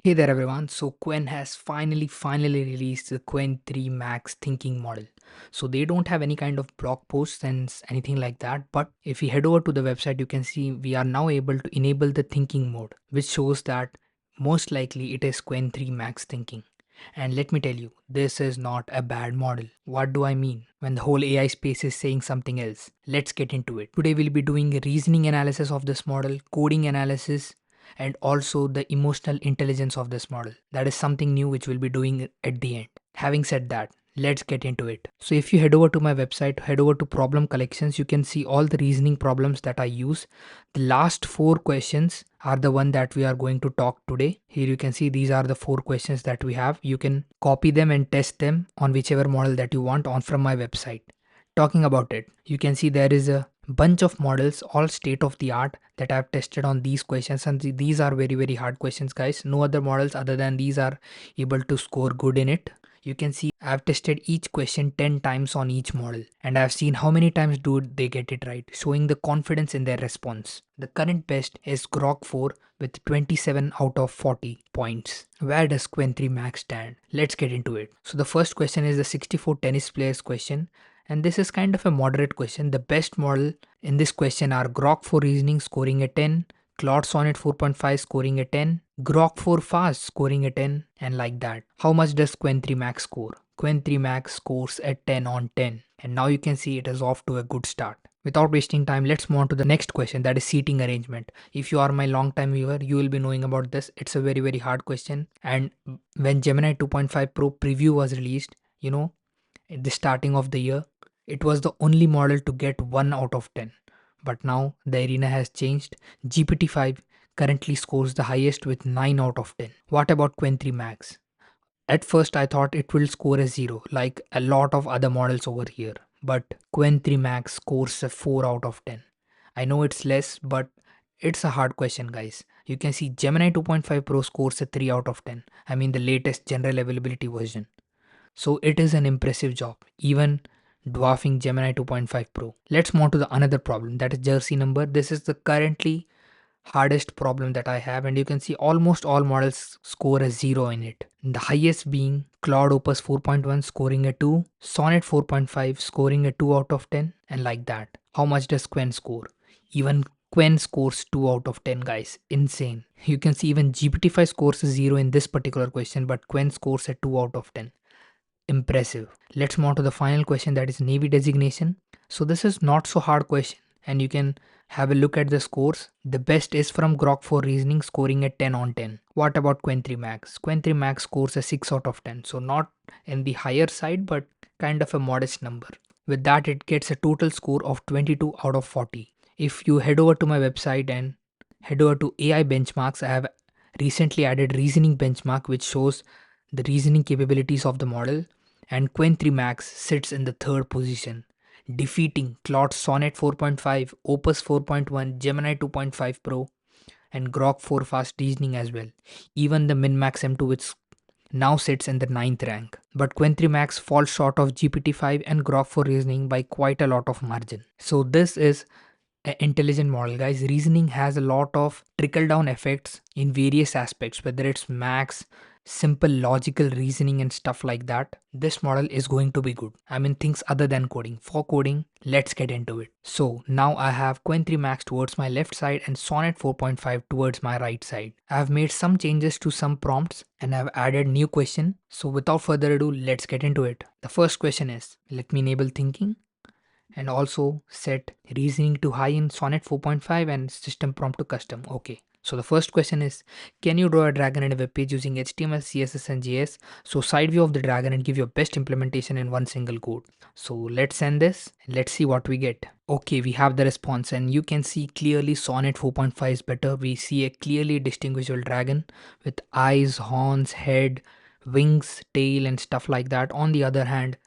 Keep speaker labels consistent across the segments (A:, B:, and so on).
A: Hey there everyone. So Qwen has finally released the Qwen 3 Max thinking model. So they don't have any kind of blog posts and anything like that, but if you head over to the website you can see we are now able to enable the thinking mode, which shows that most likely it is Qwen 3 Max thinking. And let me tell you, this is not a bad model. What do I mean when the whole AI space is saying something else? Let's get into it. Today we'll be doing a reasoning analysis of this model, coding analysis, and also the emotional intelligence of this model. That is something new which we'll be doing at the end. Having said that, let's get into it. So if you head over to my website, head over to problem collections, you can see all the reasoning problems that I use. The last four questions are the one that we are going to talk today. Here you can see these are the four questions that we have. You can copy them and test them on whichever model that you want on from my website. Talking about it, you can see there is a bunch of models, all state of the art, that I've tested on these questions, and these are very hard questions, guys. No other models other than these are able to score good in it. You can see I've tested each question 10 times on each model, and I've seen how many times do they get it right, showing the confidence in their response. The current best is Grok 4 with 27 out of 40 points. Where does Qwen 3 Max stand? Let's get into it. So the first question is the 64 tennis players question, and this is kind of a moderate question. The best model in this question are Grok 4 Reasoning scoring a 10, Claude Sonnet 4.5 scoring a 10, Grok 4 Fast scoring a 10, and like that. How much does Qwen 3 Max score? Qwen 3 Max scores a 10 on 10, and now you can see it is off to a good start. Without wasting time, let's move on to the next question, that is seating arrangement. If you are my long time viewer, you will be knowing about this. It's a very hard question, and when Gemini 2.5 Pro preview was released, at the starting of the year, it was the only model to get 1 out of 10. But now the arena has changed. GPT-5 currently scores the highest with 9 out of 10. What about Qwen 3 Max? At first I thought it will score a 0 like a lot of other models over here. But Qwen 3 Max scores a 4 out of 10. I know it's less, but it's a hard question, guys. You can see Gemini 2.5 Pro scores a 3 out of 10. I mean the latest general availability version. So it is an impressive job, even dwarfing Gemini 2.5 Pro. Let's move on to the another problem, that is jersey number. This is the currently hardest problem that I have, and you can see almost all models score a 0 in it. The highest being Claude Opus 4.1 scoring a 2, Sonnet 4.5 scoring a 2 out of 10, and like that. How much does Qwen score? Even Qwen scores 2 out of 10, guys. Insane. You can see even GPT-5 scores a 0 in this particular question, but Qwen scores a 2 out of 10. Impressive. Let's move on to the final question, that is Navy designation. So this is not so hard question, and you can have a look at the scores. The best is from Grok 4 Reasoning scoring at 10 on 10. What about Qwen 3 Max? Qwen 3 Max scores a 6 out of 10. So not in the higher side, but kind of a modest number. With that, it gets a total score of 22 out of 40. If you head over to my website and head over to AI benchmarks, I have recently added reasoning benchmark which shows the reasoning capabilities of the model, and Qwen 3 Max sits in the third position, defeating Claude Sonnet 4.5, Opus 4.1, Gemini 2.5 Pro, and Grok 4 Fast Reasoning as well. Even the MinMax M2, which now sits in the ninth rank. But Qwen 3 Max falls short of GPT-5 and Grok 4 Reasoning by quite a lot of margin. So this is an intelligent model, guys. Reasoning has a lot of trickle down effects in various aspects, whether it's max, simple logical reasoning and stuff like that. This model is going to be good. I mean things other than coding. For coding, let's get into it. So now I have Qwen 3 Max towards my left side and Sonnet 4.5 towards my right side. I have made some changes to some prompts and I've added new question. So without further ado, let's get into it. The first question is, let me enable thinking and also set reasoning to high in Sonnet 4.5 and system prompt to custom. Okay. So the first question is, can you draw a dragon in a web page using HTML, CSS and JS? So side view of the dragon and give your best implementation in one single code. So let's send this and let's see what we get. Okay, we have the response and you can see clearly Sonnet 4.5 is better. We see a clearly distinguishable dragon with eyes, horns, head, wings, tail and stuff like that. On the other hand,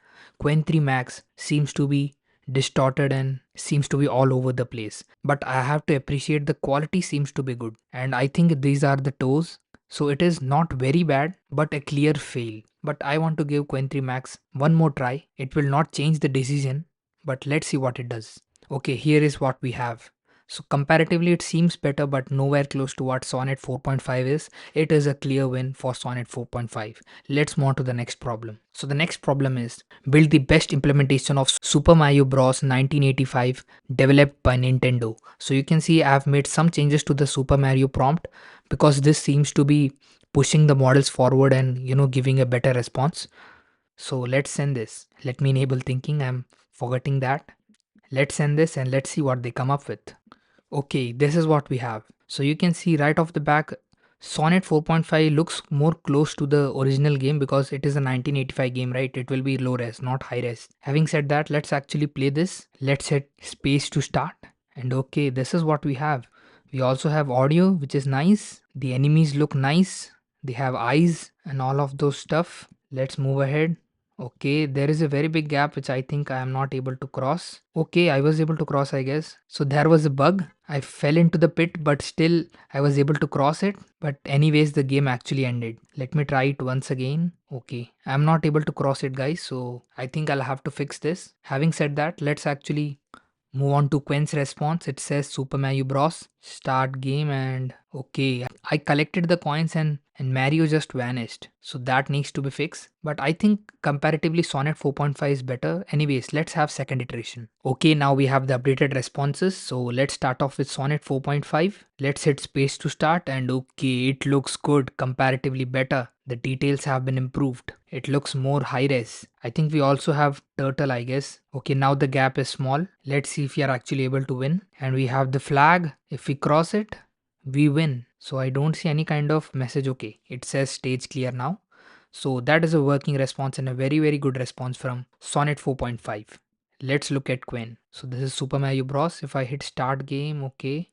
A: Qwen 3 Max seems to be distorted and seems to be all over the place, but I have to appreciate the quality seems to be good, and I think these are the toes, so it is not very bad but a clear fail. But I want to give Qwen 3 Max one more try. It will not change the decision, but let's see what it does. Okay, here is what we have. So comparatively it seems better, but nowhere close to what Sonnet 4.5 is. It is a clear win for Sonnet 4.5. Let's move on to the next problem. So the next problem is build the best implementation of Super Mario Bros 1985 developed by Nintendo. So you can see I've made some changes to the Super Mario prompt because this seems to be pushing the models forward and giving a better response. So let's send this. Let me enable thinking. I'm forgetting that. Let's send this and let's see what they come up with. Okay, this is what we have. So you can see right off the back, Sonnet 4.5 looks more close to the original game because it is a 1985 game, right? It will be low res, not high res. Having said that, let's actually play this. Let's hit space to start. And okay, this is what we have. We also have audio, which is nice. The enemies look nice. They have eyes and all of those stuff. Let's move ahead. Okay, there is a very big gap which I think I am not able to cross. Okay, I was able to cross, I guess. So there was a bug. I fell into the pit, but still I was able to cross it. But anyways, the game actually ended. Let me try it once again. Okay, I'm not able to cross it, guys. So I think I'll have to fix this. Having said that, let's actually move on to Qwen's response. It says Super Mario Bros. Start game and okay. I collected the coins and Mario just vanished. So that needs to be fixed. But I think comparatively Sonnet 4.5 is better. Anyways, let's have second iteration. Okay, now we have the updated responses. So let's start off with Sonnet 4.5. Let's hit space to start and okay, it looks good, comparatively better. The details have been improved. It looks more high res. I think we also have turtle, I guess. Okay, now the gap is small. Let's see if we are actually able to win. And we have the flag. If we cross it, we win. So I don't see any kind of message. Okay, it says stage clear now. So that is a working response and a very very good response from Sonnet 4.5. Let's look at Qwen. So this is Super Mario Bros. If I hit start game, okay.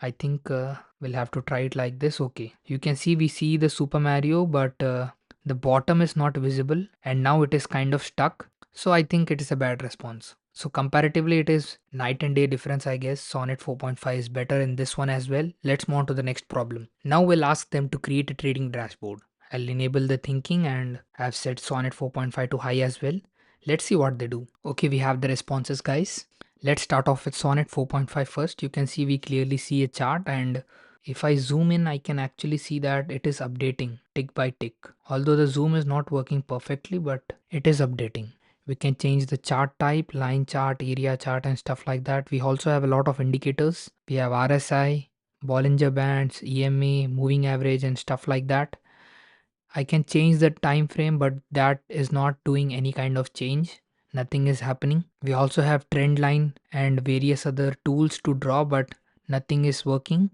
A: I think we'll have to try it like this. Okay, you can see we see the Super Mario, but the bottom is not visible and now it is kind of stuck. So I think it is a bad response. So comparatively it is night and day difference, I guess. Sonnet 4.5 is better in this one as well. Let's move on to the next problem. Now we'll ask them to create a trading dashboard. I'll enable the thinking and I've set Sonnet 4.5 to high as well. Let's see what they do. Okay, we have the responses, guys. Let's start off with Sonnet 4.5 first. You can see we clearly see a chart, and if I zoom in I can actually see that it is updating tick by tick. Although the zoom is not working perfectly, but it is updating. We can change the chart type, line chart, area chart and stuff like that. We also have a lot of indicators. We have RSI, Bollinger Bands, EMA, moving average and stuff like that. I can change the time frame, but that is not doing any kind of change. Nothing is happening. We also have trend line and various other tools to draw, but nothing is working.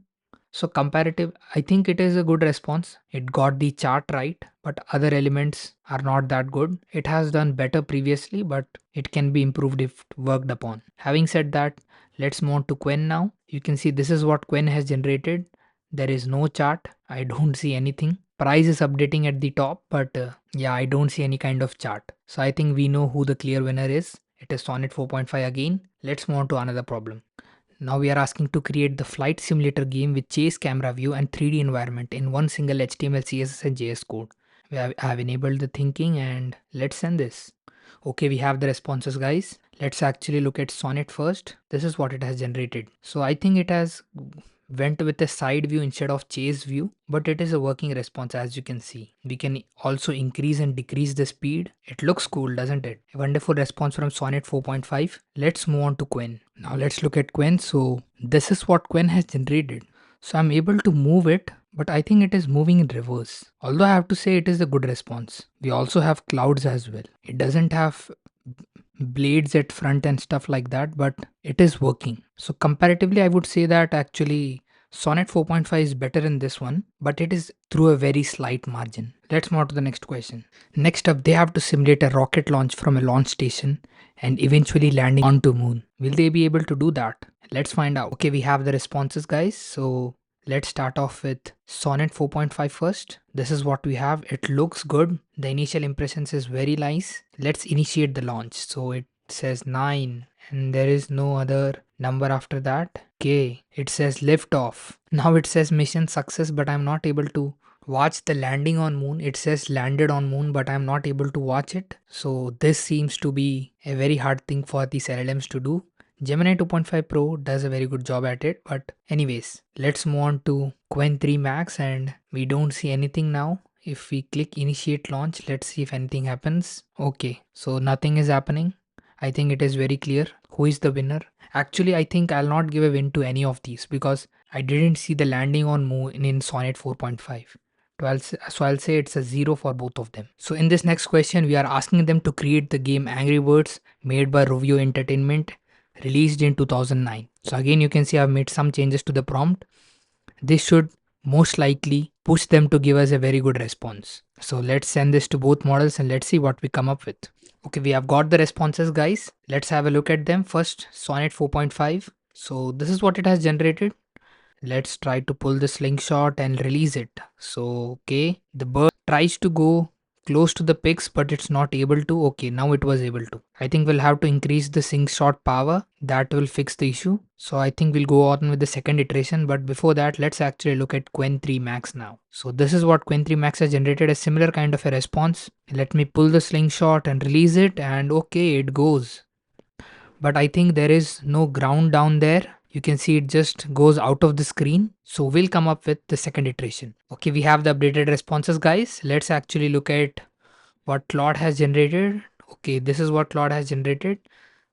A: So comparative, I think it is a good response. It got the chart right, but other elements are not that good. It has done better previously, but it can be improved if worked upon. Having said that, let's move on to Qwen now. You can see this is what Qwen has generated. There is no chart. I don't see anything. Price is updating at the top, but yeah, I don't see any kind of chart. So I think we know who the clear winner is. It is Sonnet 4.5 again. Let's move on to another problem. Now we are asking to create the flight simulator game with chase camera view and 3D environment in one single HTML, CSS and JS code. I have enabled the thinking and let's send this. Okay, we have the responses, guys. Let's actually look at Sonnet first. This is what it has generated. So I think it has went with a side view instead of chase view, but it is a working response. As you can see, we can also increase and decrease the speed. It looks cool, doesn't it? A wonderful response from Sonnet 4.5. Let's move on to Qwen. Now let's look at Qwen. So this is what Qwen has generated. So I'm able to move it, but I think it is moving in reverse. Although I have to say it is a good response. We also have clouds as well. It doesn't have blades at front and stuff like that, but it is working. So comparatively I would say that actually Sonnet 4.5 is better in this one, but it is through a very slight margin. Let's move on to the next question. Next up, they have to simulate a rocket launch from a launch station and eventually landing onto moon. Will they be able to do that? Let's find out. Okay, we have the responses, guys. So let's start off with Sonnet 4.5 first. This is what we have. It looks good. The initial impressions is very nice. Let's initiate the launch. So it says 9 and there is no other number after that. Okay, it says lift off. Now it says mission success, but I'm not able to watch the landing on moon. It says landed on moon, but I'm not able to watch it. So this seems to be a very hard thing for these LLMs to do. Gemini 2.5 Pro does a very good job at it, but anyways, let's move on to Qwen 3 Max and we don't see anything now. If we click initiate launch, let's see if anything happens. Okay, so nothing is happening. I think it is very clear who is the winner. Actually, I think I'll not give a win to any of these because I didn't see the landing on Moon in Sonnet 4.5. So I'll say it's a 0 for both of them. So in this next question, we are asking them to create the game Angry Birds made by Rovio Entertainment, released in 2009. So again, you can see I've made some changes to the prompt. This should most likely push them to give us a very good response. So let's send this to both models and let's see what we come up with. Okay, we have got the responses, guys. Let's have a look at them. First, Sonnet 4.5. So this is what it has generated. Let's try to pull the slingshot and release it. So, okay, the bird tries to go close to the pigs, but it's not able to. Okay, now it was able to. I think we'll have to increase the slingshot power. That will fix the issue. So I think we'll go on with the second iteration. But before that, let's actually look at Qwen 3 Max now. So this is what Qwen 3 Max has generated, a similar kind of a response. Let me pull the slingshot and release it, and okay, it goes. But I think there is no ground down there. You can see it just goes out of the screen. So we'll come up with the second iteration. Okay, we have the updated responses, guys. Let's actually look at what Claude has generated. Okay, this is what Claude has generated.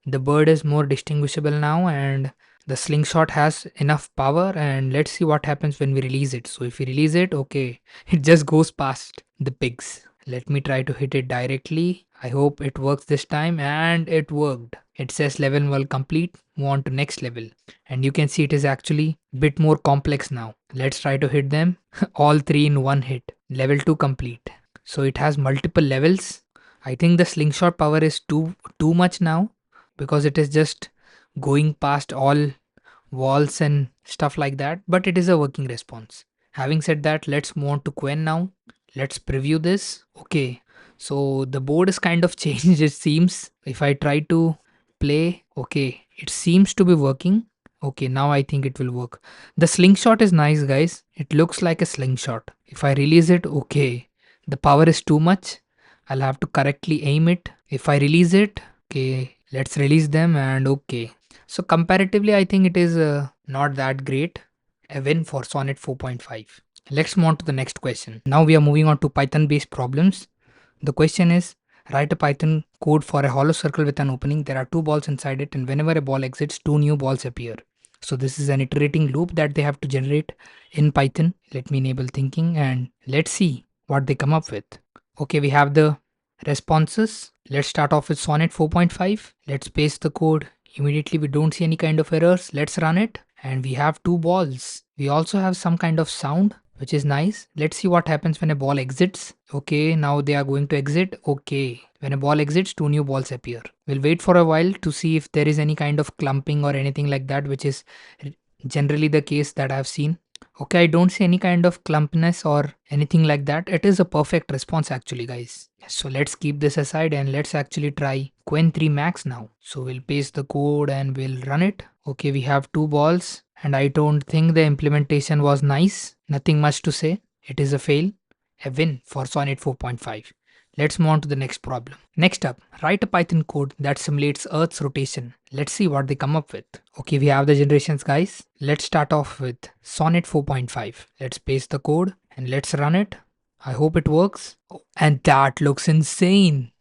A: The bird is more distinguishable now and the slingshot has enough power, and let's see what happens when we release it. So if we release it, okay, it just goes past the pigs. Let me try to hit it directly. I hope it works this time, and it worked. It says level 1 complete, move on to next level. And you can see it is actually a bit more complex now. Let's try to hit them all three in one hit. Level 2 complete. So it has multiple levels. I think the slingshot power is too much now because it is just going past all walls and stuff like that, but it is a working response. Having said that, let's move on to Qwen now. Let's preview this. Okay, so the board is kind of changed, it seems. If I try to play, okay, it seems to be working. Okay, now I think it will work. The slingshot is nice, guys. It looks like a slingshot. If I release it, okay, the power is too much. I'll have to correctly aim it. If I release it, okay, let's release them, and okay. So comparatively, I think it is not that great. A win for Sonnet 4.5. Let's move on to the next question. Now we are moving on to Python based problems. The question is, write a Python code for a hollow circle with an opening. There are two balls inside it, and whenever a ball exits, two new balls appear. So this is an iterating loop that they have to generate in Python. Let me enable thinking and let's see what they come up with. Okay, we have the responses. Let's start off with Sonnet 4.5. Let's paste the code. Immediately we don't see any kind of errors. Let's run it. And we have two balls. We also have some kind of sound, which is nice. Let's see what happens when a ball exits. Okay, now they are going to exit. Okay, when a ball exits, two new balls appear. We'll wait for a while to see if there is any kind of clumping or anything like that, which is generally the case that I've seen. Okay, I don't see any kind of clumpness or anything like that. It is a perfect response actually, guys. So let's keep this aside and let's actually try Qwen 3 Max now. So we'll paste the code and we'll run it. Okay, we have two balls and I don't think the implementation was nice. Nothing much to say. It is a fail. A win for Sonnet 4.5. Let's move on to the next problem. Next up, write a Python code that simulates Earth's rotation. Let's see what they come up with. Okay, we have the generations, guys. Let's start off with Sonnet 4.5. Let's paste the code and let's run it. I hope it works. Oh, and that looks insane.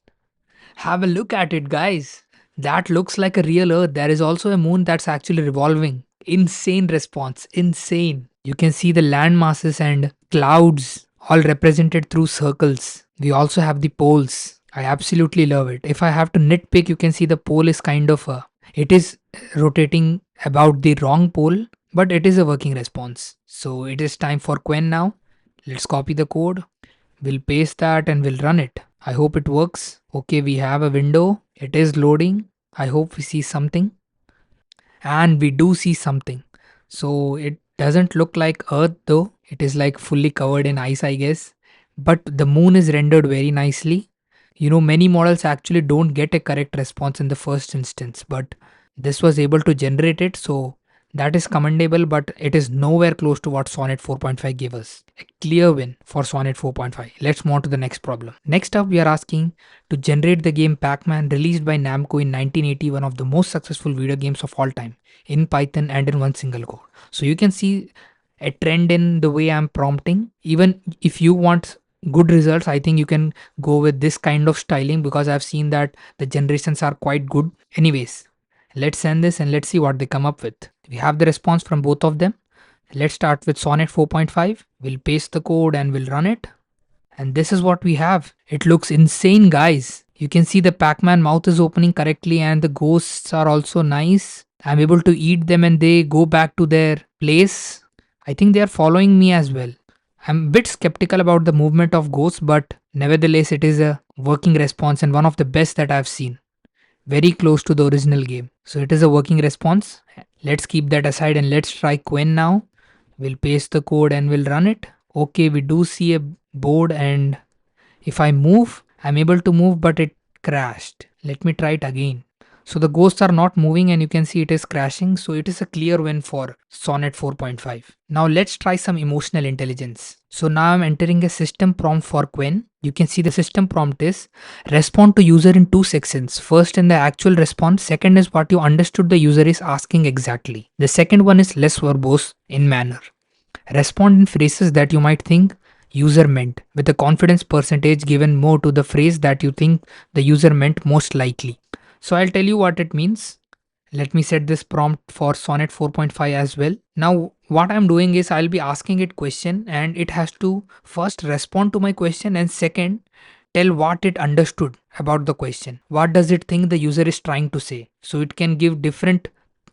A: Have a look at it, guys. That looks like a real Earth. There is also a moon that's actually revolving. Insane response. Insane. You can see the land masses and clouds all represented through circles. We also have the poles. I absolutely love it. If I have to nitpick, you can see the pole is kind of it is rotating about the wrong pole, but it is a working response. So it is time for Qwen now. Let's copy the code. We'll paste that and we'll run it. I hope it works. Okay, we have a window. It is loading. I hope we see something. And we do see something. So it doesn't look like Earth though. It is like fully covered in ice, I guess. But the moon is rendered very nicely. You know, many models actually don't get a correct response in the first instance, but this was able to generate it. So That is commendable, but it is nowhere close to what Sonnet 4.5 gave us. A clear win for Sonnet 4.5. Let's move on to the next problem. Next up, we are asking to generate the game Pacman, released by Namco in 1980, one of the most successful video games of all time, in Python and in one single code. So you can see a trend in the way I'm prompting. Even if you want good results, I think you can go with this kind of styling, because I've seen that the generations are quite good. Anyways, let's send this and let's see what they come up with. We have the response from both of them. Let's start with Sonnet 4.5. We'll paste the code and we'll run it. And this is what we have. It looks insane, guys. You can see the Pac-Man mouth is opening correctly and the ghosts are also nice. I'm able to eat them and they go back to their place. I think they are following me as well. I'm a bit skeptical about the movement of ghosts, but nevertheless, it is a working response and one of the best that I've seen. Very close to the original game. So it is a working response. Let's keep that aside and let's try Qwen now. We'll paste the code and we'll run it. Okay, we do see a board, and if I move, I'm able to move, but it crashed. Let me try it again. So the ghosts are not moving and you can see it is crashing. So it is a clear win for Sonnet 4.5. Now let's try some emotional intelligence. So now I'm entering a system prompt for Qwen. You can see the system prompt is respond to user in two sections. First in the actual response, second is what you understood the user is asking exactly. The second one is less verbose in manner. Respond in phrases that you might think user meant, with a confidence percentage given more to the phrase that you think the user meant most likely. So I'll tell you what it means. Let me set this prompt for Sonnet 4.5 as well. Now what I'm doing is I'll be asking it question and it has to first respond to my question, and second tell what it understood about the question. What does it think the user is trying to say? So it can give different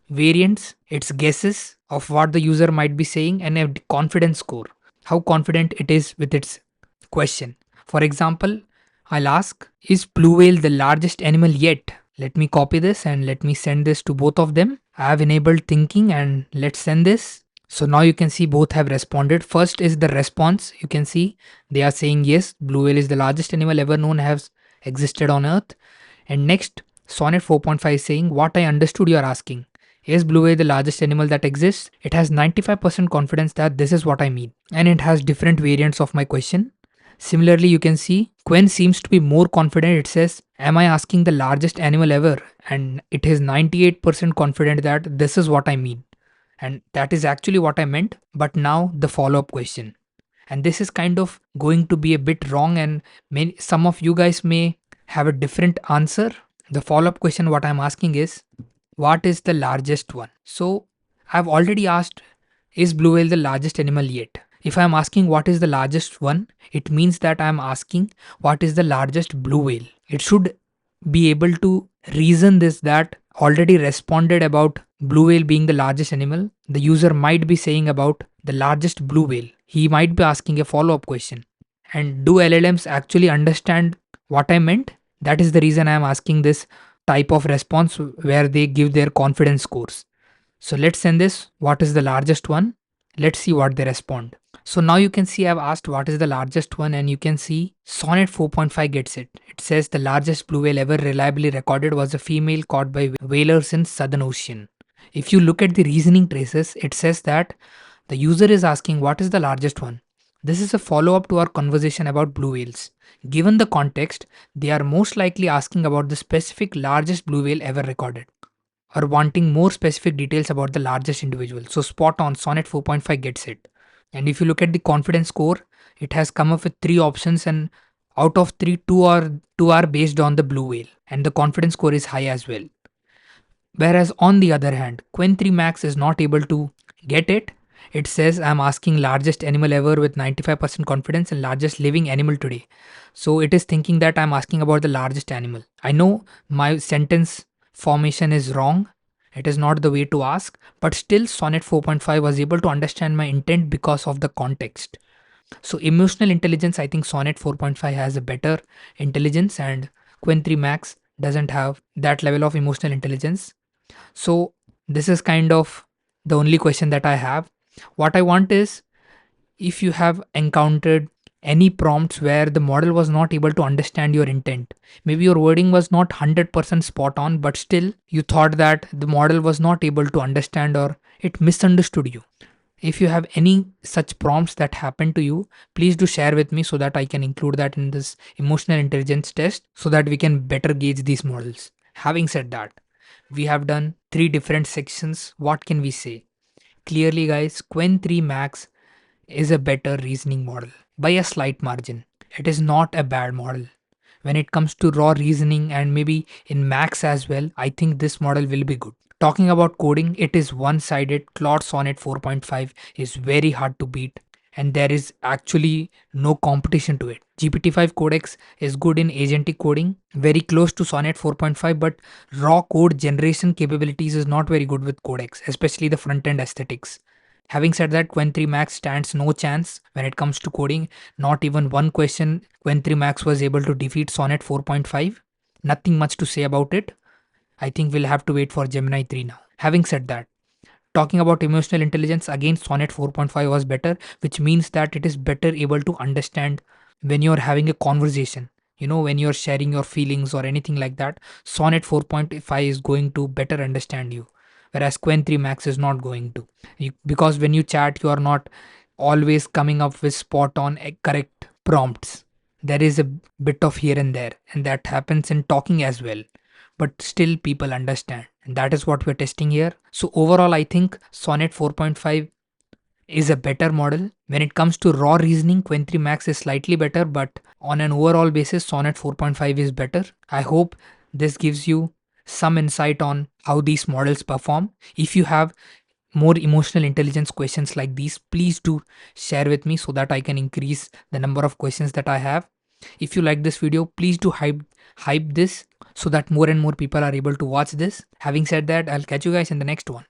A: variants, its guesses of what the user might be saying, and a confidence score, how confident it is with its question. For example, I'll ask, is blue whale the largest animal yet? Let me copy this and let me send this to both of them. I have enabled thinking and let's send this. So now you can see both have responded. First is the response. You can see they are saying yes, blue whale is the largest animal ever known has existed on earth. And next, Sonnet 4.5 is saying what I understood you are asking. Is blue whale the largest animal that exists? It has 95% confidence that this is what I mean. And it has different variants of my question. Similarly, you can see Qwen seems to be more confident. It says, am I asking the largest animal ever? And it is 98% confident that this is what I mean. And that is actually what I meant. But now the follow-up question. And this is kind of going to be a bit wrong, and some of you guys may have a different answer. The follow-up question what I'm asking is, what is the largest one? So I've already asked, is blue whale the largest animal yet? If I'm asking what is the largest one, it means that I'm asking what is the largest blue whale. It should be able to reason this that already responded about blue whale being the largest animal. The user might be saying about the largest blue whale. He might be asking a follow-up question. And do LLMs actually understand what I meant? That is the reason I am asking this type of response where they give their confidence scores. So let's send this, what is the largest one? Let's see what they respond. So now you can see I've asked what is the largest one, and you can see Sonnet 4.5 gets it. It says the largest blue whale ever reliably recorded was a female caught by whalers in Southern Ocean. If you look at the reasoning traces, it says that the user is asking what is the largest one. This is a follow-up to our conversation about blue whales. Given the context, they are most likely asking about the specific largest blue whale ever recorded, or wanting more specific details about the largest individual. So spot on, Sonnet 4.5 gets it. And if you look at the confidence score, it has come up with 3 options, and out of 3, 2 are based on the blue whale, and the confidence score is high as well. Whereas on the other hand, Qwen 3 Max is not able to get it. It says I'm asking largest animal ever with 95% confidence and largest living animal today. So it is thinking that I'm asking about the largest animal. I know my sentence formation is wrong. It is not the way to ask, but still Sonnet 4.5 was able to understand my intent because of the context. So emotional intelligence, I think Sonnet 4.5 has a better intelligence, and Qwen 3 Max doesn't have that level of emotional intelligence. So this is kind of the only question that I have. What I want is, if you have encountered any prompts where the model was not able to understand your intent. Maybe your wording was not 100% spot on, but still you thought that the model was not able to understand or it misunderstood you. If you have any such prompts that happen to you, please do share with me so that I can include that in this emotional intelligence test so that we can better gauge these models. Having said that, we have done three different sections. What can we say? Clearly, guys, Qwen 3 Max is a better reasoning model by a slight margin. It is not a bad model. When it comes to raw reasoning and maybe in Max as well, I think this model will be good. Talking about coding, it is one sided. Claude Sonnet 4.5 is very hard to beat, and there is actually no competition to it. GPT-5 codex is good in agentic coding, very close to Sonnet 4.5, but raw code generation capabilities is not very good with codex, especially the front end aesthetics. Having said that, Qwen 3 Max stands no chance when it comes to coding. Not even one question Qwen 3 Max was able to defeat Sonnet 4.5. Nothing much to say about it. I think we'll have to wait for Gemini 3 now. Having said that, talking about emotional intelligence, again, Sonnet 4.5 was better, which means that it is better able to understand when you're having a conversation. When you're sharing your feelings or anything like that, Sonnet 4.5 is going to better understand you, whereas Qwen 3 Max is not going to. Because when you chat, you are not always coming up with spot on correct prompts. There is a bit of here and there, and that happens in talking as well, but still people understand, and that is what we're testing here. So overall, I think Sonnet 4.5 is a better model. When it comes to raw reasoning, Qwen 3 Max is slightly better, but on an overall basis, Sonnet 4.5 is better. I hope this gives you some insight on how these models perform. If you have more emotional intelligence questions like these, please do share with me so that I can increase the number of questions that I have. If you like this video, please do hype this so that more and more people are able to watch this. Having said that, I'll catch you guys in the next one.